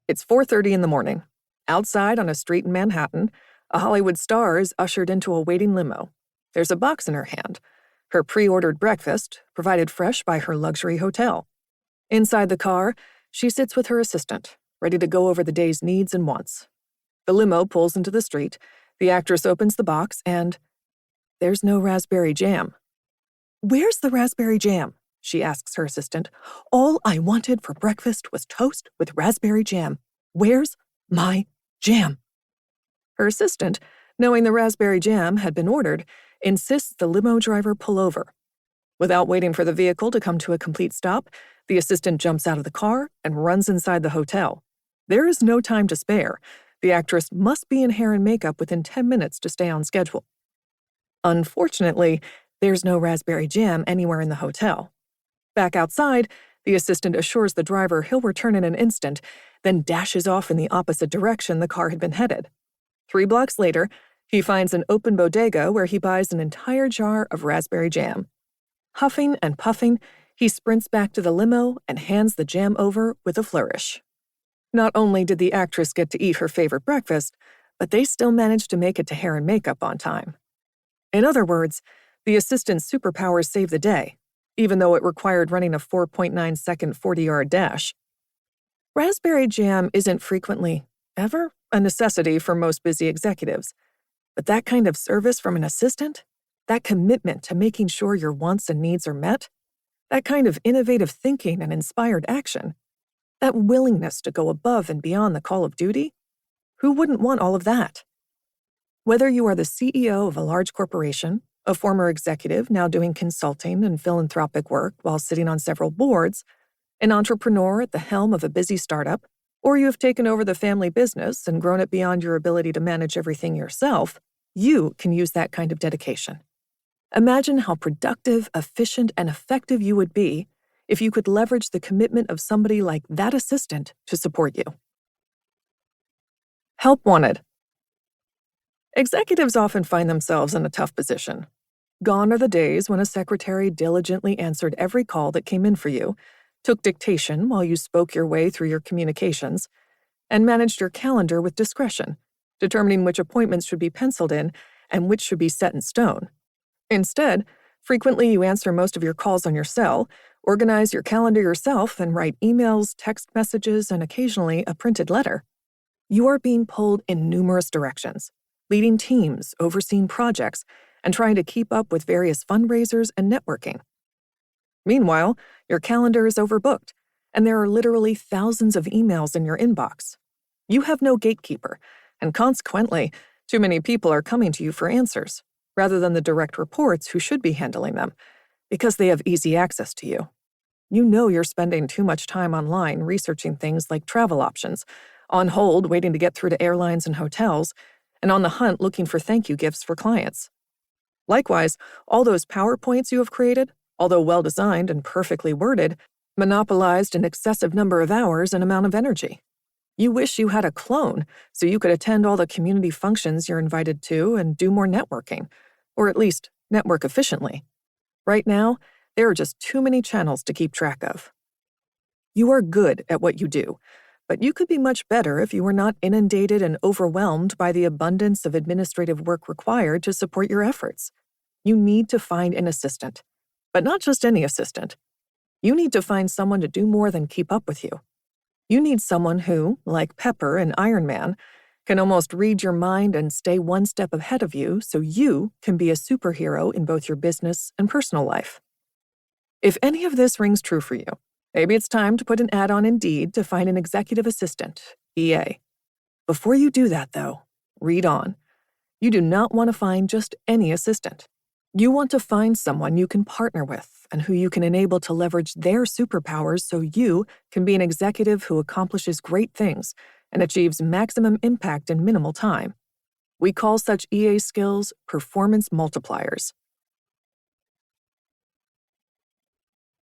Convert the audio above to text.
It's 4:30 in the morning. Outside on a street in Manhattan, a Hollywood star is ushered into a waiting limo. There's a box in her hand, her pre-ordered breakfast, provided fresh by her luxury hotel. Inside the car, she sits with her assistant, ready to go over the day's needs and wants. The limo pulls into the street, the actress opens the box, and there's no raspberry jam. "Where's the raspberry jam?" she asks her assistant. "All I wanted for breakfast was toast with raspberry jam. Where's my jam?" Her assistant, knowing the raspberry jam had been ordered, insists the limo driver pull over. Without waiting for the vehicle to come to a complete stop, the assistant jumps out of the car and runs inside the hotel. There is no time to spare. The actress must be in hair and makeup within 10 minutes to stay on schedule. Unfortunately, there's no raspberry jam anywhere in the hotel. Back outside, the assistant assures the driver he'll return in an instant, then dashes off in the opposite direction the car had been headed. 3 blocks later, he finds an open bodega where he buys an entire jar of raspberry jam. Huffing and puffing, he sprints back to the limo and hands the jam over with a flourish. Not only did the actress get to eat her favorite breakfast, but they still managed to make it to hair and makeup on time. In other words, the assistant's superpowers saved the day, even though it required running a 4.9-second 40-yard dash. Raspberry jam isn't frequently, ever, a necessity for most busy executives, but that kind of service from an assistant, that commitment to making sure your wants and needs are met, that kind of innovative thinking and inspired action, that willingness to go above and beyond the call of duty, who wouldn't want all of that? Whether you are the CEO of a large corporation, a former executive now doing consulting and philanthropic work while sitting on several boards, an entrepreneur at the helm of a busy startup, or you have taken over the family business and grown it beyond your ability to manage everything yourself, you can use that kind of dedication. Imagine how productive, efficient, and effective you would be if you could leverage the commitment of somebody like that assistant to support you. Help wanted. Executives often find themselves in a tough position. Gone are the days when a secretary diligently answered every call that came in for you, took dictation while you spoke your way through your communications, and managed your calendar with discretion, determining which appointments should be penciled in and which should be set in stone. Instead, frequently you answer most of your calls on your cell, organize your calendar yourself, and write emails, text messages, and occasionally a printed letter. You are being pulled in numerous directions, leading teams, overseeing projects, and trying to keep up with various fundraisers and networking. Meanwhile, your calendar is overbooked, and there are literally thousands of emails in your inbox. You have no gatekeeper, and consequently, too many people are coming to you for answers, rather than the direct reports who should be handling them, because they have easy access to you. You know you're spending too much time online researching things like travel options, on hold waiting to get through to airlines and hotels, and on the hunt looking for thank you gifts for clients. Likewise, all those PowerPoints you have created, although well-designed and perfectly worded, monopolized an excessive number of hours and amount of energy. You wish you had a clone so you could attend all the community functions you're invited to and do more networking, or at least network efficiently. Right now, there are just too many channels to keep track of. You are good at what you do, but you could be much better if you were not inundated and overwhelmed by the abundance of administrative work required to support your efforts. You need to find an assistant, but not just any assistant. You need to find someone to do more than keep up with you. You need someone who, like Pepper in Iron Man, can almost read your mind and stay one step ahead of you so you can be a superhero in both your business and personal life. If any of this rings true for you, maybe it's time to put an ad on Indeed to find an executive assistant, EA. Before you do that, though, read on. You do not want to find just any assistant. You want to find someone you can partner with and who you can enable to leverage their superpowers so you can be an executive who accomplishes great things and achieves maximum impact in minimal time. We call such EA skills performance multipliers.